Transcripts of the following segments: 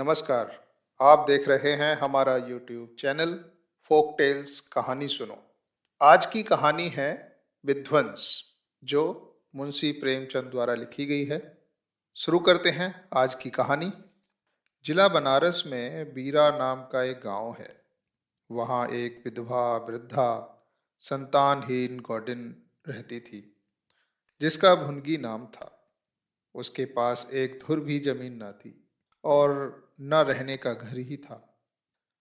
नमस्कार। आप देख रहे हैं हमारा यूट्यूब चैनल फोक टेल्स कहानी सुनो। आज की कहानी है विध्वंस, जो मुंशी प्रेमचंद द्वारा लिखी गई है। शुरू करते हैं आज की कहानी। जिला बनारस में बीरा नाम का एक गांव है। वहां एक विधवा वृद्धा संतानहीन गौडिन रहती थी, जिसका भुनगी नाम था। उसके पास एक धुर भी जमीन न थी और न रहने का घर ही था।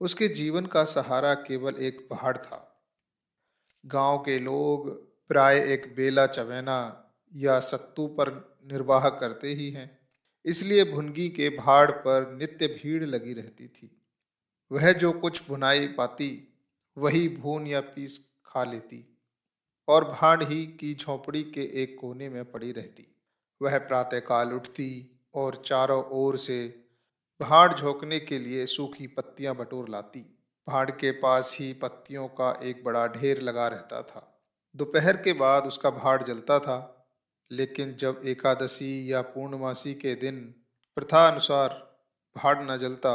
उसके जीवन का सहारा केवल एक पहाड़ था। गांव के लोग प्राय एक बेला चवेना या सत्तू पर निर्वाह करते ही हैं, इसलिए भुनगी के भाड़ पर नित्य भीड़ लगी रहती थी। वह जो कुछ भुनाई पाती वही भून या पीस खा लेती और भाड़ ही की झोंपड़ी के एक कोने में पड़ी रहती। वह प्रातःकाल उठती और चारों ओर से भाड़ झोंकने के लिए सूखी पत्तियां बटोर लाती। पहाड़ के पास ही पत्तियों का एक बड़ा ढेर लगा रहता था। दोपहर के बाद उसका भाड़ जलता था, लेकिन जब एकादशी या पूर्णमासी के दिन प्रथा अनुसार भाड़ न जलता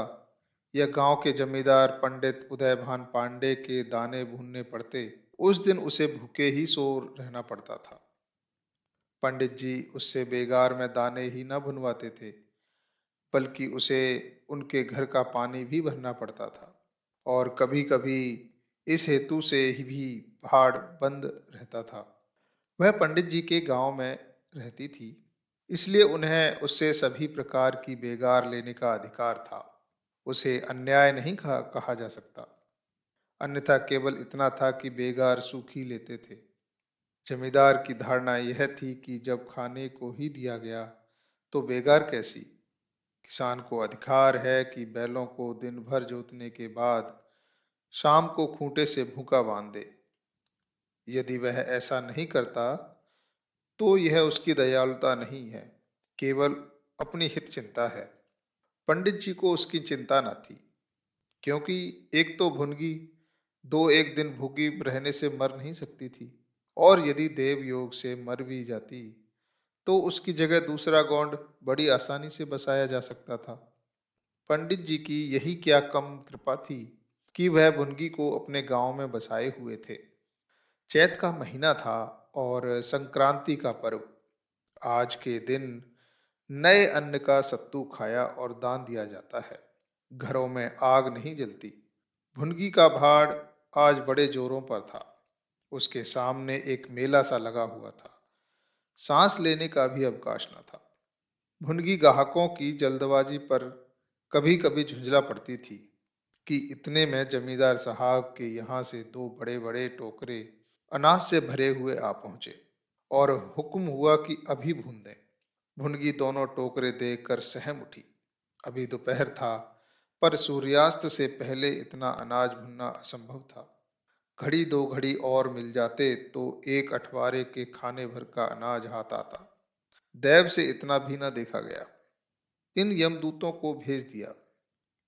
या गांव के जमींदार पंडित उदयभान पांडे के दाने भूनने पड़ते, उस दिन उसे भूखे ही सो रहना पड़ता था। पंडित जी उससे बेगार में दाने ही न भुनवाते थे, बल्कि उसे उनके घर का पानी भी भरना पड़ता था। और कभी-कभी इस हेतु से ही भी भाड़ बंद रहता था। वह पंडित जी के गांव में रहती थी, इसलिए उन्हें उससे सभी प्रकार की बेगार लेने का अधिकार था। उसे अन्याय नहीं कहा जा सकता। अन्यथा केवल इतना था कि बेगार सूखी लेते थे। जमींदार की धारणा यह थी कि जब खाने को ही दिया गया तो बेगार कैसी। किसान को अधिकार है कि बैलों को दिन भर जोतने के बाद शाम को खूंटे से भूखा बांध दे। यदि वह ऐसा नहीं करता तो यह उसकी दयालुता नहीं है, केवल अपनी हित चिंता है। पंडित जी को उसकी चिंता न थी, क्योंकि एक तो भुनगी दो एक दिन भूखी रहने से मर नहीं सकती थी, और यदि देव योग से मर भी जाती तो उसकी जगह दूसरा गौंड बड़ी आसानी से बसाया जा सकता था। पंडित जी की यही क्या कम कृपा थी कि वह भुनगी को अपने गांव में बसाए हुए थे। चैत का महीना था और संक्रांति का पर्व। आज के दिन नए अन्न का सत्तू खाया और दान दिया जाता है। घरों में आग नहीं जलती। भुनगी का भाड़ आज बड़े जोरों पर था। उसके सामने एक मेला सा लगा हुआ था। सांस लेने का भी अवकाश न था। भुनगी ग्राहकों की जल्दबाजी पर कभी कभी झुंझला पड़ती थी कि इतने में जमींदार साहब के यहाँ से दो बड़े बड़े टोकरे अनाज से भरे हुए आ पहुंचे और हुक्म हुआ कि अभी भून दें। भुनगी दोनों टोकरे देखकर सहम उठी। अभी दोपहर था, पर सूर्यास्त से पहले इतना अनाज भुनना असंभव था। घड़ी दो घड़ी और मिल जाते तो एक अठवारे के खाने भर का अनाज हाथ आता। दैव से इतना भी न देखा गया। इन यमदूतों को भेज दिया।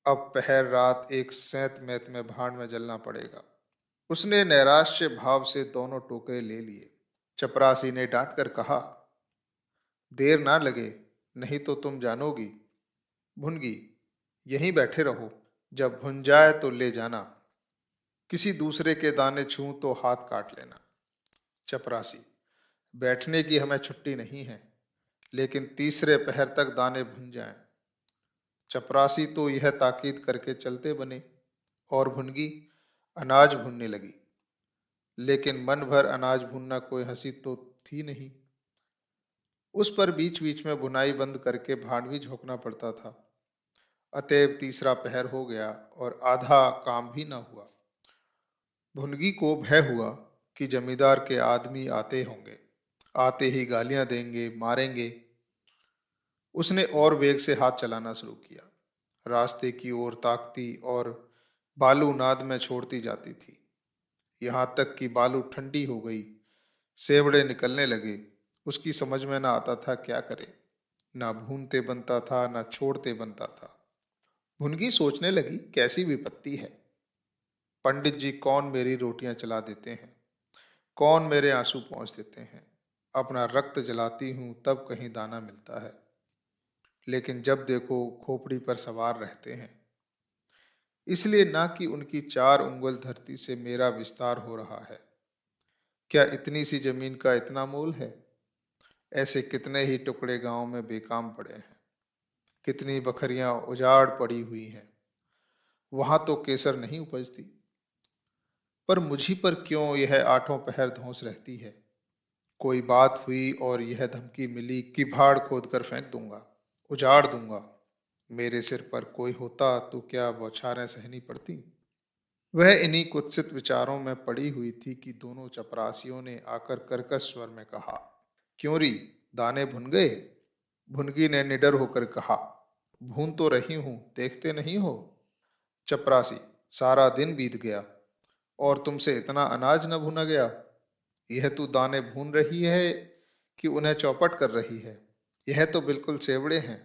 अब पहर रात एक सैंत मैत में भाड़ में जलना पड़ेगा। उसने नैराश्य भाव से दोनों टोकरे ले लिए। चपरासी ने डांट कर कहा, देर ना लगे, नहीं तो तुम जानोगी। भुनगी, यहीं बैठे रहो, जब भुन जाए तो ले जाना। किसी दूसरे के दाने छूं तो हाथ काट लेना। चपरासी, बैठने की हमें छुट्टी नहीं है, लेकिन तीसरे पहर तक दाने भुन जाएं। चपरासी तो यह ताकीद करके चलते बने और भुनगी अनाज भूनने लगी। लेकिन मन भर अनाज भूनना कोई हंसी तो थी नहीं। उस पर बीच बीच में बुनाई बंद करके भांड भी झोंकना पड़ता था। अतएव तीसरा पहर हो गया और आधा काम भी न हुआ। भुनगी को भय हुआ कि जमींदार के आदमी आते होंगे। आते ही गालियां देंगे, मारेंगे। उसने और वेग से हाथ चलाना शुरू किया। रास्ते की ओर ताकती और बालू नाद में छोड़ती जाती थी, यहाँ तक कि बालू ठंडी हो गई, सेवड़े निकलने लगे। उसकी समझ में ना आता था क्या करे। ना भूनते बनता था, ना छोड़ते बनता था। भुनगी सोचने लगी, कैसी विपत्ति है। पंडित जी कौन मेरी रोटियां चला देते हैं, कौन मेरे आंसू पहुंच देते हैं। अपना रक्त जलाती हूं तब कहीं दाना मिलता है। लेकिन जब देखो खोपड़ी पर सवार रहते हैं। इसलिए ना कि उनकी 4 उंगल धरती से मेरा विस्तार हो रहा है। क्या इतनी सी जमीन का इतना मोल है? ऐसे कितने ही टुकड़े गांव में बेकाम पड़े हैं, कितनी बकरियां उजाड़ पड़ी हुई हैं, वहां तो केसर नहीं उपजती। पर मुझी पर क्यों यह आठों पहर धौंस रहती है? कोई बात हुई और यह धमकी मिली कि भाड़ खोद कर फेंक दूंगा, उजाड़ दूंगा। मेरे सिर पर कोई होता तो क्या बौछारें सहनी पड़ती। वह इन्हीं कुत्सित विचारों में पड़ी हुई थी कि दोनों चपरासियों ने आकर कर्कश स्वर में कहा, क्यों री, दाने भुन गए? भुनगी ने निडर होकर कहा, भून तो रही हूं, देखते नहीं हो? चपरासी, सारा दिन बीत गया और तुमसे इतना अनाज न भुना गया? यह तू दाने भून रही है कि उन्हें चौपट कर रही है? यह तो बिल्कुल सेवड़े हैं,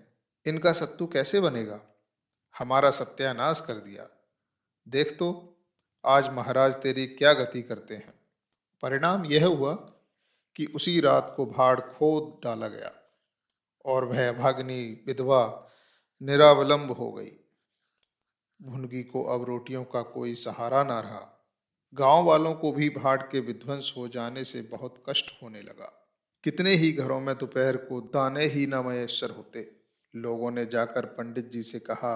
इनका सत्तू कैसे बनेगा? हमारा सत्यानाश कर दिया। देख तो आज महाराज तेरी क्या गति करते हैं। परिणाम यह हुआ कि उसी रात को भाड़ खोद डाला गया और वह अभागिनी विधवा निरावलंब हो गई। भुनगी को अब रोटियों का कोई सहारा ना रहा। गांव वालों को भी भाड़ के विध्वंस हो जाने से बहुत कष्ट होने लगा। कितने ही घरों में दोपहर को दाने ही न मयस्सर होते। लोगों ने जाकर पंडित जी से कहा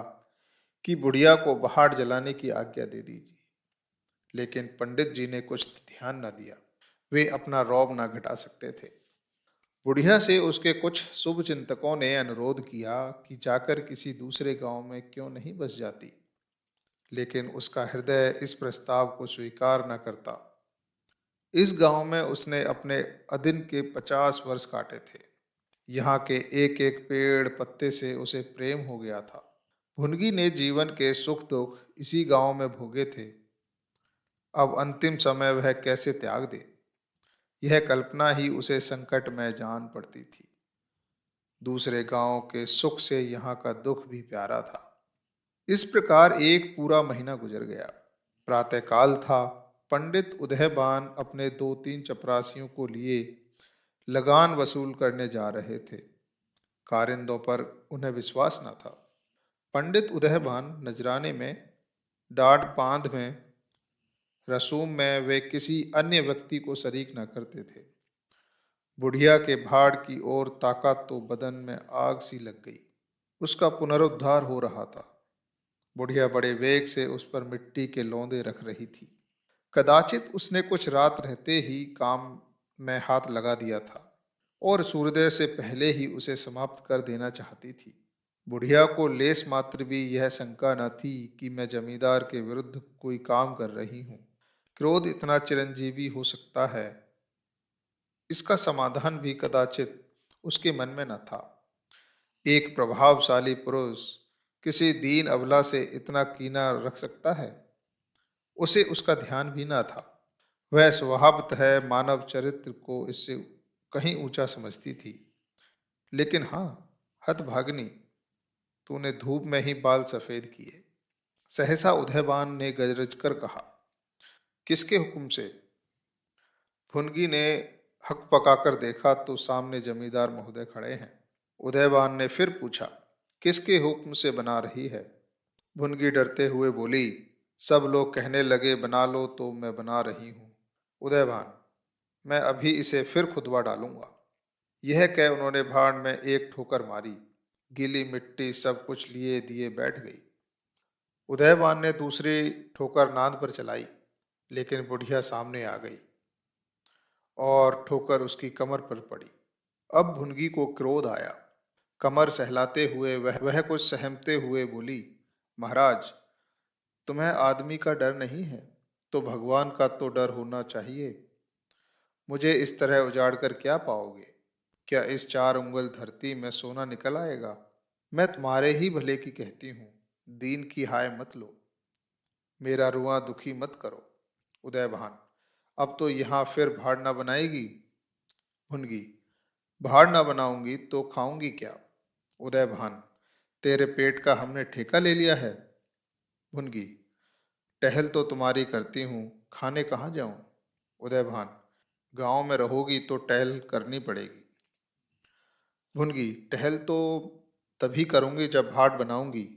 कि बुढ़िया को पहाड़ जलाने की आज्ञा दे दीजिए, लेकिन पंडित जी ने कुछ ध्यान न दिया। वे अपना रौब न घटा सकते थे। बुढ़िया से उसके कुछ शुभ चिंतकों ने अनुरोध किया कि जाकर किसी दूसरे गांव में क्यों नहीं बस जाती, लेकिन उसका हृदय इस प्रस्ताव को स्वीकार न करता। इस गांव में उसने अपने अदिन के 50 वर्ष काटे थे। यहाँ के एक एक पेड़ पत्ते से उसे प्रेम हो गया था। भुनगी ने जीवन के सुख दुख इसी गांव में भोगे थे। अब अंतिम समय वह कैसे त्याग दे, यह कल्पना ही उसे संकट में जान पड़ती थी। दूसरे गांव के सुख से यहाँ का दुख भी प्यारा था। इस प्रकार एक पूरा महीना गुजर गया। प्रातःकाल था। पंडित उदयभान अपने 2-3 चपरासियों को लिए लगान वसूल करने जा रहे थे। कारिंदों पर उन्हें विश्वास न था। पंडित उदयभान नजराने में, डांड बांध में, रसूम में वे किसी अन्य व्यक्ति को शरीक न करते थे। बुढ़िया के भाड़ की ओर ताका तो बदन में आग सी लग गई। उसका पुनरुद्धार हो रहा था। बुढ़िया बड़े वेग से उस पर मिट्टी के लौंदे रख रही थी। कदाचित उसने कुछ रात रहते ही काम में हाथ लगा दिया था और सूर्योदय से पहले ही उसे समाप्त कर देना चाहती थी। बुढ़िया को लेस मात्र भी यह शंका न थी कि मैं जमींदार के विरुद्ध कोई काम कर रही हूँ। क्रोध इतना चिरंजीवी हो सकता है, इसका समाधान भी कदाचित उसके मन में न था। एक प्रभावशाली पुरुष किसी दीन अबला से इतना कीना रख सकता है? उसे उसका ध्यान भी न था। वह स्वभावतः मानव चरित्र को इससे कहीं ऊंचा समझती थी। लेकिन हाँ, हतभागिनी, तूने धूप में ही बाल सफेद किए। सहसा उदयभान ने गरज कर कहा, किसके हुक्म से? भुनगी ने हक पकाकर देखा तो सामने जमींदार महोदय खड़े हैं। उदयभान ने फिर पूछा, किसके हुक्म से बना रही है? भुनगी डरते हुए बोली, सब लोग कहने लगे बना लो तो मैं बना रही हूं। उदयभान, मैं अभी इसे फिर खुदवा डालूंगा। यह कह उन्होंने भाड़ में एक ठोकर मारी। गीली मिट्टी सब कुछ लिए दिए बैठ गई। उदयभान ने दूसरी ठोकर नांद पर चलाई, लेकिन बुढ़िया सामने आ गई और ठोकर उसकी कमर पर पड़ी। अब भुनगी को क्रोध आया। कमर सहलाते हुए वह कुछ सहमते हुए बोली, महाराज, तुम्हें आदमी का डर नहीं है तो भगवान का तो डर होना चाहिए। मुझे इस तरह उजाड़ कर क्या पाओगे? क्या इस 4 उंगल धरती में सोना निकल आएगा? मैं तुम्हारे ही भले की कहती हूँ, दीन की हाय मत लो, मेरा रुआ दुखी मत करो। उदयभान, अब तो यहाँ फिर भाड़ ना बनाएगी? भुनगी, भाड़ ना बनाऊंगी तो खाऊंगी क्या? उदयभान, तेरे पेट का हमने ठेका ले लिया है? भुनगी, टहल तो तुम्हारी करती हूँ, खाने कहाँ जाऊं? उदयभान, गांव में रहोगी तो टहल करनी पड़ेगी। भुनगी, टहल तो तभी करूंगी जब भाट बनाऊंगी।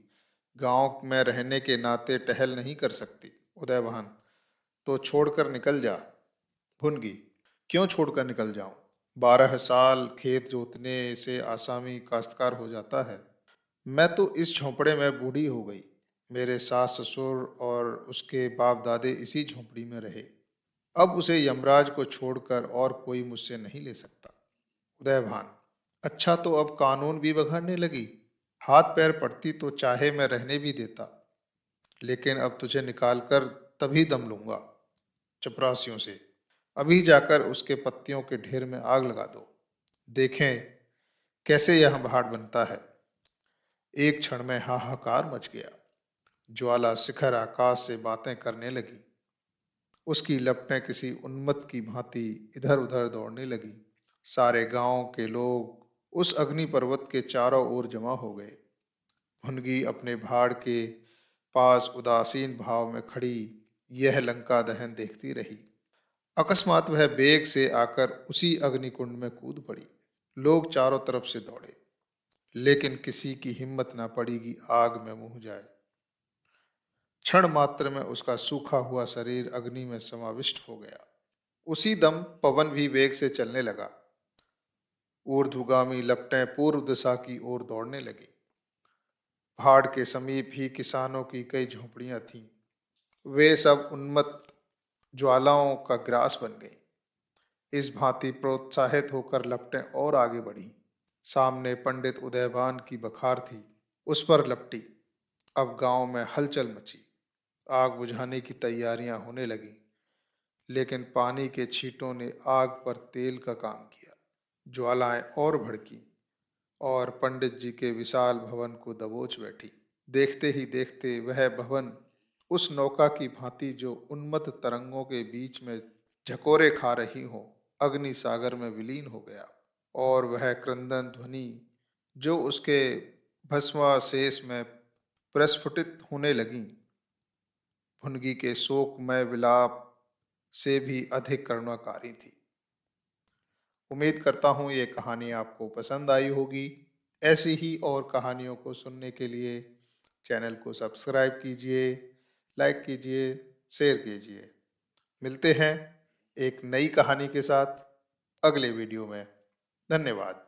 गांव में रहने के नाते टहल नहीं कर सकती। उदयभान, तो छोड़कर निकल जा। भुनगी, क्यों छोड़कर निकल जाऊं? 12 साल खेत जोतने से आसामी काश्तकार हो जाता है। मैं तो इस झोंपड़े में बूढ़ी हो गई। मेरे सास ससुर और उसके बाप दादे इसी झोंपड़ी में रहे। अब उसे यमराज को छोड़कर और कोई मुझसे नहीं ले सकता। उदयभान, अच्छा तो अब कानून भी बघाड़ने लगी। हाथ पैर पड़ती तो चाहे मैं रहने भी देता, लेकिन अब तुझे निकालकर तभी दम लूंगा। चपरासियों से, अभी जाकर उसके पत्तियों के ढेर में आग लगा दो। देखें कैसे यह भाट बनता है। एक क्षण में हाहाकार मच गया। ज्वाला शिखर आकाश से बातें करने लगी। उसकी लपटें किसी उन्मत्त की भांति इधर उधर दौड़ने लगी। सारे गांव के लोग उस अग्नि पर्वत के चारों ओर जमा हो गए। भुनगी अपने भाड़ के पास उदासीन भाव में खड़ी यह लंका दहन देखती रही। अकस्मात वह बेग से आकर उसी अग्निकुंड में कूद पड़ी। लोग चारों तरफ से दौड़े, लेकिन किसी की हिम्मत न पड़ी कि आग में मुंह जाए। क्षण मात्र में उसका सूखा हुआ शरीर अग्नि में समाविष्ट हो गया। उसी दम पवन भी वेग से चलने लगा। ऊर्ध्वगामी लपटें पूर्व दिशा की ओर दौड़ने लगी। पहाड़ के समीप ही किसानों की कई झोपड़ियां थीं। वे सब उन्मत्त ज्वालाओं का ग्रास बन गईं। इस भांति प्रोत्साहित होकर लपटें और आगे बढ़ी। सामने पंडित उदयभान की बखार थी, उस पर लपटी। अब गांव में हलचल मची। आग बुझाने की तैयारियां होने लगीं, लेकिन पानी के छींटों ने आग पर तेल का काम किया। ज्वालाएं और भड़की और पंडित जी के विशाल भवन को दबोच बैठी। देखते ही देखते वह भवन उस नौका की भांति जो उन्मत्त तरंगों के बीच में झकोरे खा रही हो, अग्नि सागर में विलीन हो गया। और वह क्रंदन ध्वनि जो उसके भस्मावशेष में प्रस्फुटित होने लगी, भुनगी के शोकमय विलाप से भी अधिक करुणाकारी थी। उम्मीद करता हूँ ये कहानी आपको पसंद आई होगी। ऐसी ही और कहानियों को सुनने के लिए चैनल को सब्सक्राइब कीजिए, लाइक कीजिए, शेयर कीजिए। मिलते हैं एक नई कहानी के साथ अगले वीडियो में। धन्यवाद।